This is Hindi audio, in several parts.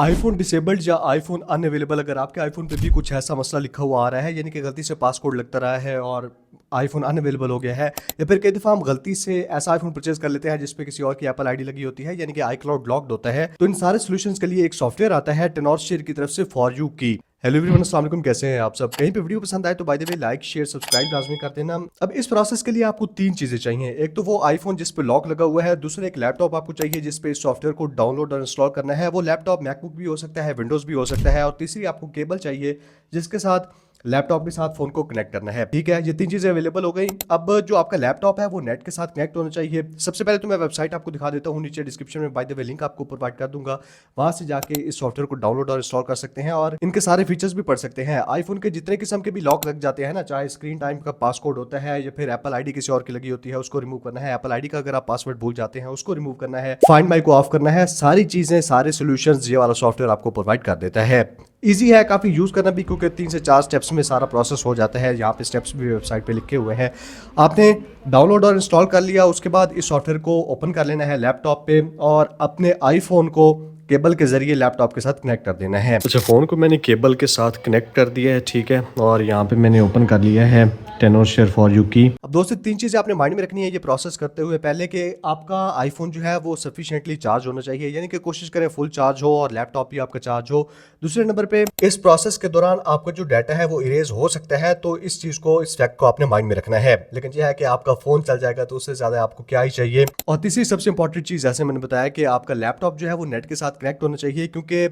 आईफोन डिसेबल्ड या आईफोन अनअवेलेबल, अगर आपके आईफोन पे भी कुछ ऐसा मसला लिखा हुआ आ रहा है, यानी कि गलती से पासकोड लगता रहा है और आईफोन अनअवेलेबल हो गया है, या फिर कई दफ़ा हम गलती से ऐसा आईफोन परचेज कर लेते हैं जिसपे किसी और की एप्पल आईडी लगी होती है, यानी कि आई क्लाउड लॉक्ड होता है, तो इन सारे सॉल्यूशंस के लिए एक सॉफ्टवेयर आता है टेनोरशेयर की तरफ से फॉर यू की। हेलो एवरीवन, अस्सलाम वालेकुम, कैसे हैं आप सब। कहीं पे वीडियो पसंद आए तो by the way like share subscribe लाजमी कर देना। अब इस प्रोसेस के लिए आपको तीन चीजें चाहिए। एक तो वो आईफोन जिस पे लॉक लगा हुआ है, दूसरा एक लैपटॉप आपको चाहिए जिस पे इस सॉफ्टवेयर को डाउनलोड और इंस्टॉल करना है। वो लैपटॉप मैकबुक भी हो सकता है, विंडोज भी हो सकता है। और तीसरी आपको केबल चाहिए जिसके साथ लैपटॉप के साथ फोन को कनेक्ट करना है। ठीक है, ये तीन चीजें अवेलेबल हो गई। अब जो आपका लैपटॉप है वो नेट के साथ कनेक्ट होना चाहिए। सबसे पहले तो मैं वेबसाइट आपको दिखा देता हूँ, नीचे डिस्क्रिप्शन में बाय द वे लिंक आपको प्रोवाइड कर दूंगा। वहां से जाके इस सॉफ्टवेयर को डाउनलोड और इंस्टॉल कर सकते हैं और इनके सारे फीचर्स भी पढ़ सकते हैं। आईफोन के जितने किस्म के भी लॉक लग जाते हैं ना, चाहे स्क्रीन टाइम का पासकोड होता है या फिर एप्पल आईडी किसी और की लगी होती है, उसको रिमूव करना है। एप्पल आईडी का अगर आप पासवर्ड भूल जाते हैं उसको रिमूव करना है, फाइंड माई को ऑफ करना है, सारी चीजें सारे सोल्यूशंस ये वाला सॉफ्टवेयर आपको प्रोवाइड कर देता है। इजी है काफ़ी यूज़ करना भी, क्योंकि 3 से 4 स्टेप्स में सारा प्रोसेस हो जाता है। यहाँ पे स्टेप्स भी वेबसाइट पे लिखे हुए हैं। आपने डाउनलोड और इंस्टॉल कर लिया, उसके बाद इस सॉफ्टवेयर को ओपन कर लेना है लैपटॉप पे और अपने आईफोन को केबल के जरिए लैपटॉप के साथ कनेक्ट कर देना है। अच्छा, फ़ोन को मैंने केबल के साथ कनेक्ट कर दिया है, ठीक है। और यहाँ पे मैंने ओपन कर लिया है टेनोरशेयर फॉर यू की। अब दो से तीन चीज़ें आपने माइंड में रखनी है ये प्रोसेस करते हुए। पहले कि आपका आईफोन जो है वो सफिशिएंटली चार्ज होना चाहिए, यानी कि कोशिश करें फुल चार्ज हो और लैपटॉप भी आपका चार्ज हो। दूसरे नंबर पे इस प्रोसेस के दौरान आपका जो डाटा है वो इरेज हो सकता है, तो इस चीज़ को, इस फैक्ट को आपने माइंड में रखना है। लेकिन यह है कि आपका फ़ोन चल जाएगा तो उससे ज़्यादा आपको क्या ही चाहिए। और तीसरी सबसे इंपॉर्टेंट चीज़, जैसे मैंने बताया, कि आपका लैपटॉप जो है वो नेट के साथ कनेक्ट होना चाहिए, क्योंकि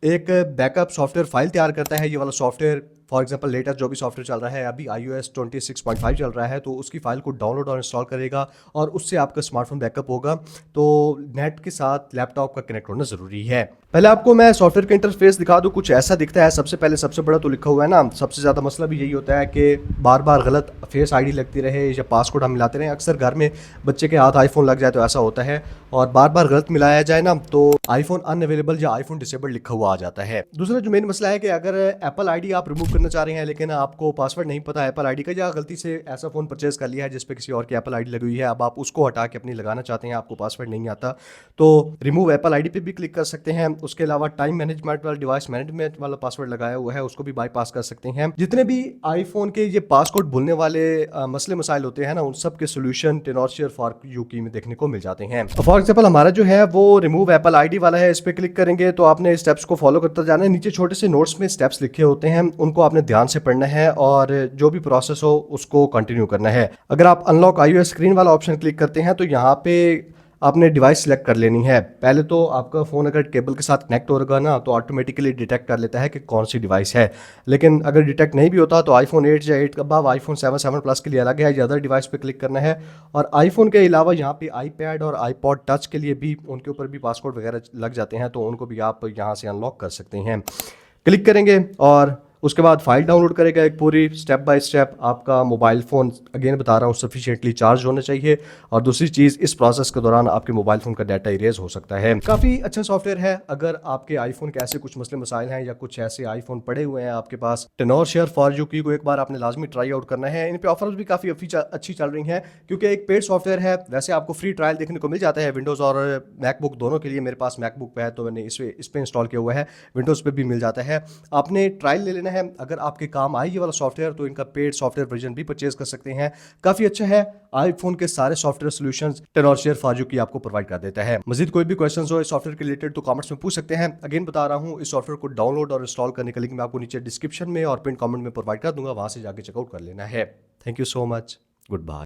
एक बैकअप सॉफ्टवेयर फाइल तैयार करता है ये वाला सॉफ्टवेयर। फॉर एग्जांपल लेटेस्ट जो भी सॉफ्टवेयर चल रहा है, अभी iOS 26.5 चल रहा है, तो उसकी फाइल को डाउनलोड और इंस्टॉल करेगा और उससे आपका स्मार्टफोन बैकअप होगा। तो नेट के साथ लैपटॉप का कनेक्ट होना ज़रूरी है। पहले आपको मैं सॉफ्टवेयर का इंटरफेस दिखा दूं, कुछ ऐसा दिखता है। सबसे पहले सबसे बड़ा तो लिखा हुआ है ना, सबसे ज़्यादा मसला भी यही होता है कि बार बार गलत फेस आईडी लगती रहे या पासवर्ड हम मिलाते रहे। अक्सर घर में बच्चे के हाथ आईफोन लग जाए तो ऐसा होता है, और बार बार गलत मिलाया जाए ना तो आईफोन अनअवेलेबल या आईफोन डिसेबल्ड लिखा हुआ आ जाता है। दूसरा जो मेन मसला है कि अगर एप्पल आईडी आप रिमूव करना चाह रहे हैं लेकिन आपको पासवर्ड नहीं पता एप्पल आईडी का, या गलती से ऐसा फोन परचेज कर लिया है जिसपे किसी और की एप्पल आईडी लगी हुई है, अब आप उसको हटा के अपनी लगाना चाहते हैं, आपको पासवर्ड नहीं आता, तो रिमूव एप्पल आईडी पे भी क्लिक कर सकते हैं। उसके अलावा टाइम मैनेजमेंट वाला, डिवाइस मैनेजमेंट वाला पासवर्ड लगाया हुआ है, उसको भी बाईपास कर सकते हैं। जितने भी आईफोन के ये पासवर्ड भूलने वाले मसले मसाइल होते हैं ना, उन सब के सोल्यूशन टेनोरशेयर फॉर यू की में देखने को मिल जाते हैं। फॉर एग्जाम्पल हमारा जो है वो रिमूव एप्पल आईडी वाला है, इस पर क्लिक करेंगे तो आपने स्टेप्स को फॉलो करता जाना है। नीचे छोटे से नोट्स में स्टेप्स लिखे होते हैं, उनको आपने ध्यान से पढ़ना है और जो भी प्रोसेस हो उसको कंटिन्यू करना है। अगर आप अनलॉक iOS स्क्रीन वाला ऑप्शन क्लिक करते हैं तो यहाँ पे आपने डिवाइस सिलेक्ट कर लेनी है। पहले तो आपका फ़ोन अगर केबल के साथ कनेक्ट होगा ना तो ऑटोमेटिकली डिटेक्ट कर लेता है कि कौन सी डिवाइस है। लेकिन अगर डिटेक्ट नहीं भी होता तो आईफोन 8 या 8 के बाद आईफोन 7, 7 प्लस के लिए अलग है, या अदर डिवाइस पे क्लिक करना है। और आईफोन के अलावा यहाँ पे आईपैड और आईपॉड टच के लिए भी, उनके ऊपर भी पासवर्ड वगैरह लग जाते हैं, तो उनको भी आप यहाँ से अनलॉक कर सकते हैं। क्लिक करेंगे और उसके बाद फाइल डाउनलोड करेगा एक पूरी, स्टेप बाय स्टेप। आपका मोबाइल फ़ोन, अगेन बता रहा हूँ, सफिशिएंटली चार्ज होना चाहिए। और दूसरी चीज़, इस प्रोसेस के दौरान आपके मोबाइल फ़ोन का डाटा इरेज हो सकता है। काफ़ी अच्छा सॉफ्टवेयर है। अगर आपके आईफोन के ऐसे कुछ मसले मसाइल हैं या कुछ ऐसे आईफोन पड़े हुए हैं आपके पास, टेनोरशेयर फॉर यू की को एक बार आपने लाजमी ट्राई आउट करना है। इन पे ऑफर्स भी काफ़ी अच्छी चल रही हैं, क्योंकि एक पेड सॉफ्टवेयर है। वैसे आपको फ्री ट्रायल देखने को मिल जाता है विंडोज़ और मैकबुक दोनों के लिए। मेरे पास मैकबुक पे है तो मैंने इस पे इंस्टॉल किया हुआ है, विंडोज़ पे भी मिल जाता है। आपने ट्रायल ले लेना है। अगर आपके काम आए ये वाला सॉफ्टवेयर तो इनका पेड सॉफ्टवेयर वर्जन भी परचेज कर सकते हैं। काफी अच्छा है। आईफोन के सारे सॉफ्टवेयर सॉल्यूशंस टेनोरशेयर फॉर यू की आपको प्रोवाइड कर देता है। मजीद कोई भी क्वेश्चंस हो इस सॉफ्टवेयर के रिलेटेड तो कमेंट्स में पूछ सकते हैं। अगेन बता रहा हूं, इस सॉफ्टवेयर को डाउनलोड और इंस्टॉल करने का लिंक मैं आपको नीचे डिस्क्रिप्शन में और पिन कमेंट में प्रोवाइड कर दूंगा, वहां से जाके चेकआउट कर लेना है। Thank you so much, good bye.